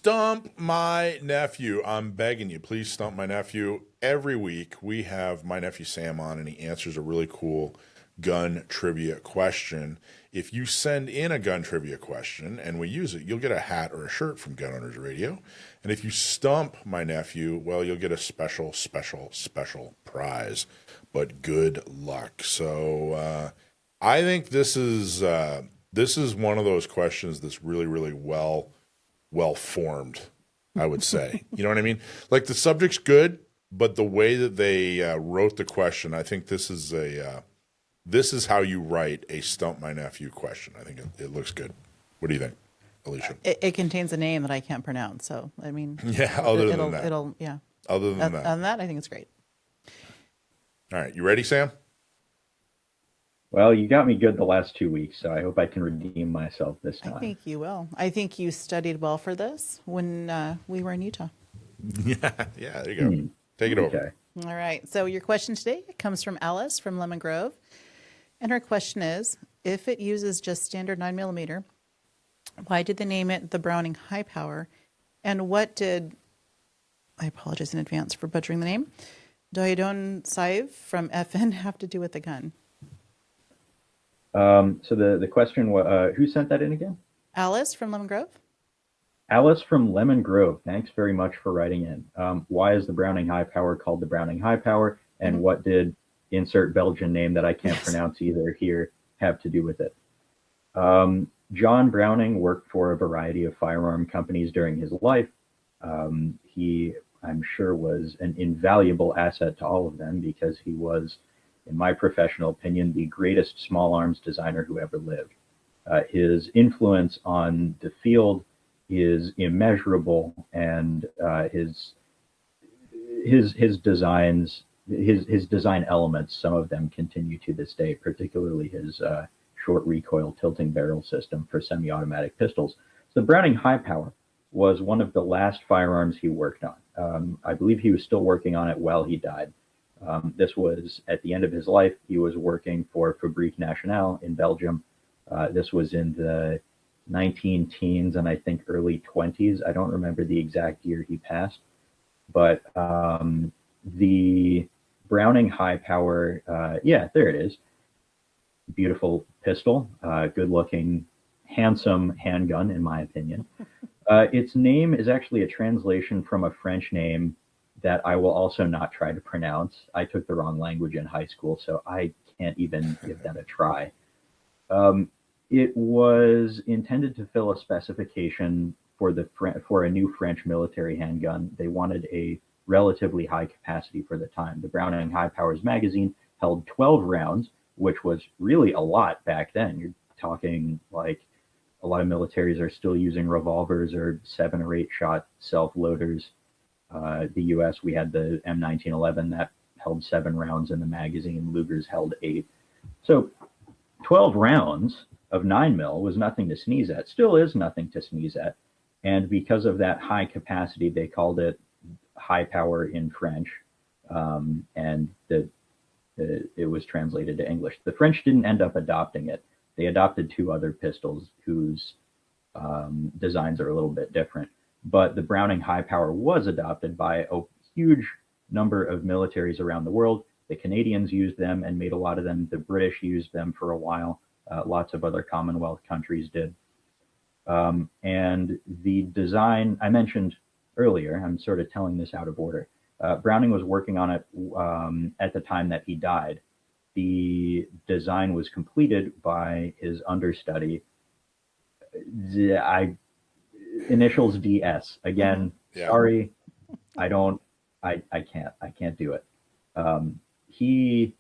Stump My Nephew. I'm begging you, please stump my nephew. Every week we have my nephew Sam on, and he answers a really cool gun trivia question. If you send in a gun trivia question and we use it, you'll get a hat or a shirt from Gun Owners Radio. And if you stump my nephew, well, you'll get a special, special, special prize. But good luck. So I think this is one of those questions that's really, really well formed, I would say. You know what I mean? Like the subject's good, but the way that they wrote the question, I think this is how you write a Stump My Nephew question. I think it looks good. What do you think, Alicia? It contains a name that I can't pronounce, so I mean, Yeah, other than that. It'll yeah. Other than that. On that, I think it's great. All right, you ready, Sam? Well, you got me good the last 2 weeks, so I hope I can redeem myself this time. I think you will. I think you studied well for this when we were in Utah. Yeah, there you go. Take it over. All right. So your question today comes from Alice from Lemon Grove. And her question is, if it uses just standard 9mm, why did they name it the Browning High Power? And what did, I apologize in advance for butchering the name, Diodon Saiv from FN have to do with the gun? So the question, who sent that in again? Alice from Lemon Grove. Alice from Lemon Grove, thanks very much for writing in. Why is the Browning High Power called the Browning High Power? And what did insert Belgian name that I can't pronounce either here have to do with it? John Browning worked for a variety of firearm companies during his life. He, I'm sure, was an invaluable asset to all of them because he was, in my professional opinion, the greatest small arms designer who ever lived. His influence on the field is immeasurable, and his designs, his design elements, some of them continue to this day, particularly his short recoil tilting barrel system for semi-automatic pistols. So the Browning High Power was one of the last firearms he worked on. I believe he was still working on it while he died. This was at the end of his life. He was working for Fabrique Nationale in Belgium. This was in the 19 teens and I think early 20s. I don't remember the exact year he passed, but the Browning High Power, yeah, there it is. Beautiful pistol, good looking, handsome handgun, in my opinion. Its name is actually a translation from a French name that I will also not try to pronounce. I took the wrong language in high school, so I can't even give that a try. It was intended to fill a specification for a new French military handgun. They wanted a relatively high capacity for the time. The Browning High Powers magazine held 12 rounds, which was really a lot back then. You're talking like a lot of militaries are still using revolvers or 7 or 8 shot self-loaders. The US, we had the M1911 that held 7 rounds in the magazine. Luger's held 8. So 12 rounds of 9mm was nothing to sneeze at, still is nothing to sneeze at. And because of that high capacity, they called it high power in French, and it was translated to English. The French didn't end up adopting it. They adopted 2 other pistols whose designs are a little bit different. But the Browning High Power was adopted by a huge number of militaries around the world. The Canadians used them and made a lot of them. The British used them for a while. Lots of other Commonwealth countries did. And the design I mentioned earlier, I'm sort of telling this out of order. Browning was working on it at the time that he died. The design was completed by his understudy. Initials DS. Again, sorry, I can't do it. He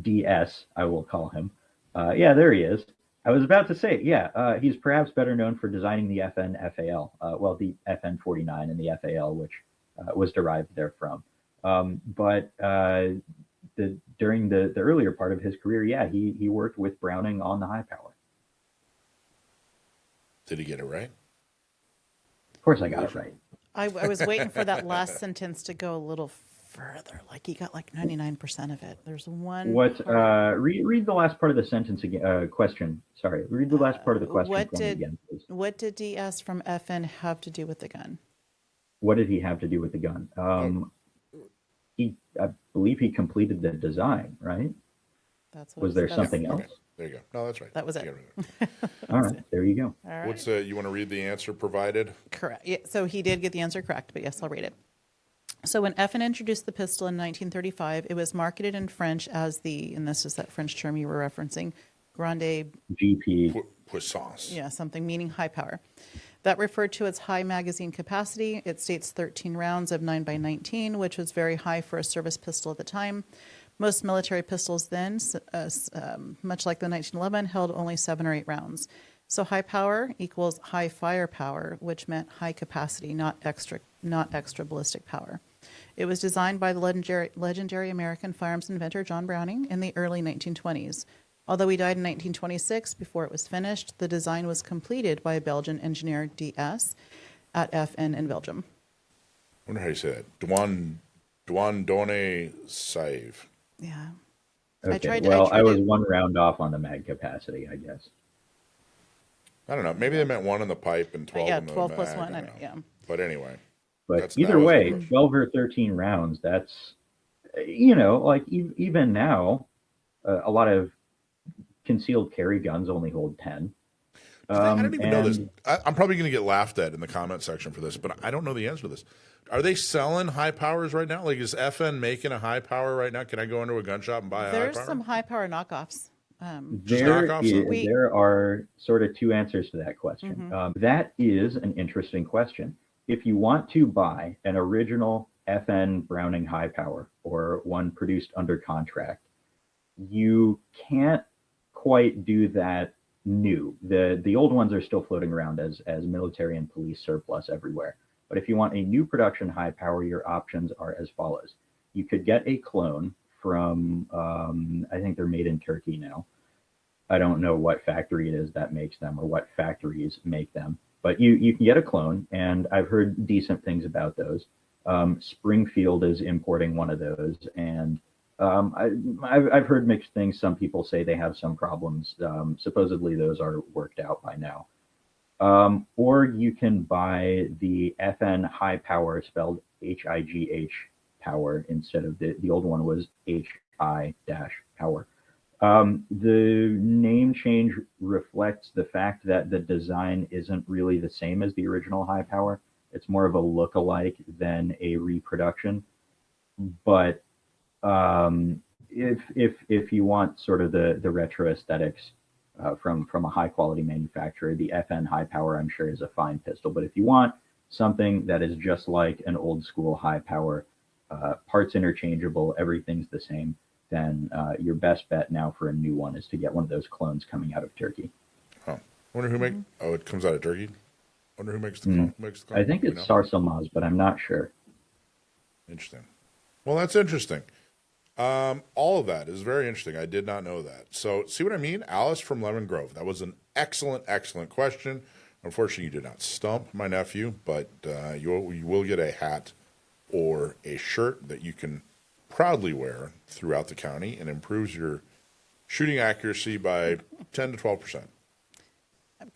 DS, I will call him. Yeah, there he is. I was about to say, he's perhaps better known for designing the FN FAL, well, the FN 49 and the FAL, which was derived therefrom. But during the earlier part of his career, he worked with Browning on the High Power. Did he get it right? Of course I got it right. I was waiting for that last sentence to go a little further. Like he got like 99% of it. There's one What? part. Read the last part of the sentence again. Question. Sorry. Read the last part of the question for me again, please. What did DS from FN have to do with the gun? What did he have to do with the gun? Oh, I believe he completed the design, right? That's what Was there that's, something okay. else? There you go. No, that's right. That was it. You got it. All right, there you go. All right. What's you want to read the answer provided? Correct. Yeah, so he did get the answer correct, but yes, I'll read it. So when FN introduced the pistol in 1935, it was marketed in French as and this is that French term you were referencing, grande, GP. Puissance. yeah, something meaning high power. That referred to its high magazine capacity. It states 13 rounds of 9x19, which was very high for a service pistol at the time. Most military pistols then, much like the 1911, held only 7 or 8 rounds. So high power equals high firepower, which meant high capacity, not extra ballistic power. It was designed by the legendary American firearms inventor John Browning in the early 1920s. Although he died in 1926 before it was finished, the design was completed by a Belgian engineer, DS, at FN in Belgium. I wonder how you say that. Douane Donne Save. Yeah. Okay. Well, I was one round off on the mag capacity, I guess. I don't know. Maybe they meant 1 in the pipe and 12 Yeah, in the 12 mag. plus 1. I don't know. Yeah. But anyway. But That either was the way, question. 12 or 13 rounds, that's, like even now, a lot of concealed carry guns only hold 10. I don't even know this. And I'm probably going to get laughed at in the comment section for this, but I don't know the answer to this. Are they selling high powers right now? Like, is FN making a high power right now? Can I go into a gun shop and buy a There's high power? some high power knockoffs. Just knockoffs? there are sort of two answers to that question. That is an interesting question. If you want to buy an original FN Browning high power or one produced under contract, you can't quite do that new. The old ones are still floating around as military and police surplus everywhere. But if you want a new production high power, your options are as follows. You could get a clone from, I think they're made in Turkey now. I don't know what factory it is that makes them or what factories make them, but you can get a clone, and I've heard decent things about those. Springfield is importing one of those, and I've heard mixed things. Some people say they have some problems. Supposedly those are worked out by now. Or you can buy the FN high power, spelled HIGH power, instead of the old one was HI dash power. The name change reflects the fact that the design isn't really the same as the original high power. It's more of a look-alike than a reproduction. But if you want sort of the retro aesthetics from a high quality manufacturer, the FN high power, I'm sure, is a fine pistol. But if you want something that is just like an old school high power, parts interchangeable, everything's the same, then your best bet now for a new one is to get one of those clones coming out of Turkey. Oh, wonder who make. Oh, it comes out of Turkey. Wonder who makes the clone. I think it's Sarsamaz, but I'm not sure. Interesting. Well, that's interesting. All of that is very interesting. I did not know that. So, see what I mean? Alice from Lemon Grove. That was an excellent, excellent question. Unfortunately, you did not stump my nephew, but you will get a hat or a shirt that you can proudly wear throughout the county and improves your shooting accuracy by 10 to 12%.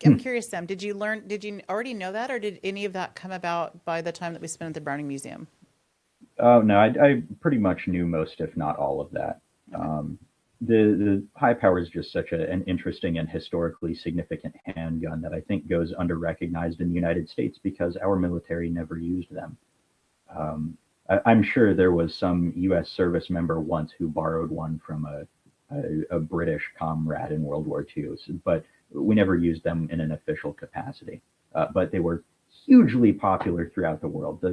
I'm curious, Sam, did you already know that, or did any of that come about by the time that we spent at the Browning Museum? Oh, no, I pretty much knew most, if not all of that. The high power is just such an interesting and historically significant handgun that I think goes under-recognized in the United States because our military never used them. I'm sure there was some U.S. service member once who borrowed one from a British comrade in World War II, but we never used them in an official capacity. But they were hugely popular throughout the world.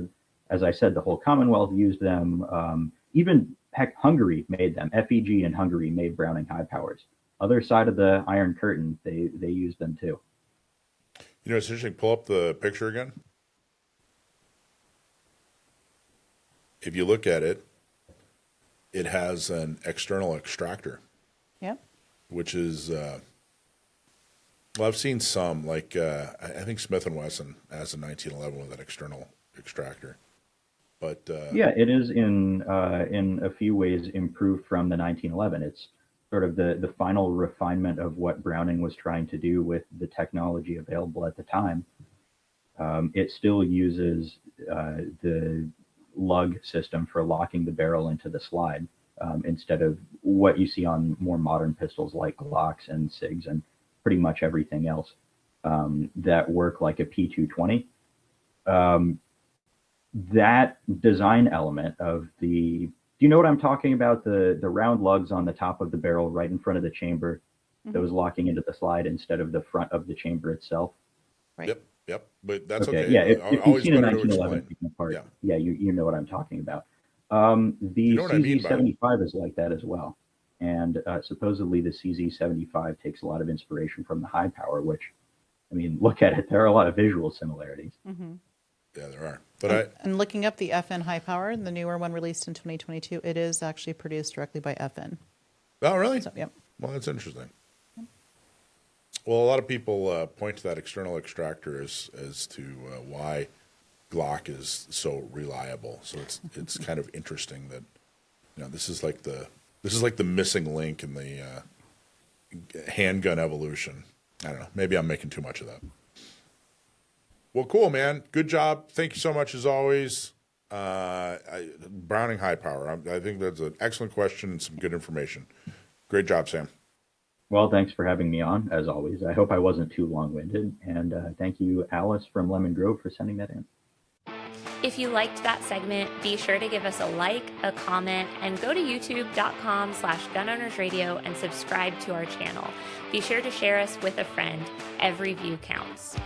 As I said, the whole Commonwealth used them. Even, heck, Hungary made them. FEG in Hungary made Browning high powers. Other side of the Iron Curtain, they used them too. You know, it's interesting. Pull up the picture again. If you look at it, it has an external extractor. Yep. Which is, well, I've seen some, like I think Smith & Wesson has a 1911 with an external extractor. But Yeah, it is in a few ways improved from the 1911. It's sort of the final refinement of what Browning was trying to do with the technology available at the time. It still uses the lug system for locking the barrel into the slide, instead of what you see on more modern pistols like Glocks and SIGs and pretty much everything else that work like a P220. That design element of do you know what I'm talking about? The round lugs on the top of the barrel right in front of the chamber that was locking into the slide instead of the front of the chamber itself. Right. Yep. But that's Okay. okay. Yeah. If you've Always seen a better to 1911 explain. taken apart, Yeah. yeah, you know what I'm talking about. You The know what I mean by it? CZ75 is like that as well. And supposedly the CZ75 takes a lot of inspiration from the high power, which, I mean, look at it. There are a lot of visual similarities. Yeah, there are. But And looking up the FN high power, the newer one released in 2022, it is actually produced directly by FN. oh, really? So, yep. Well, that's interesting. Well, a lot of people point to that external extractor as to why Glock is so reliable. So it's kind of interesting that this is like the missing link in the handgun evolution. I don't know. Maybe I'm making too much of that. Well, cool, man. Good job. Thank you so much as always. Browning high power. I think that's an excellent question and some good information. Great job, Sam. Well, thanks for having me on, as always. I hope I wasn't too long-winded. And thank you, Alice from Lemon Grove, for sending that in. If you liked that segment, be sure to give us a like, a comment, and go to youtube.com/gunownersradio and subscribe to our channel. Be sure to share us with a friend. Every view counts.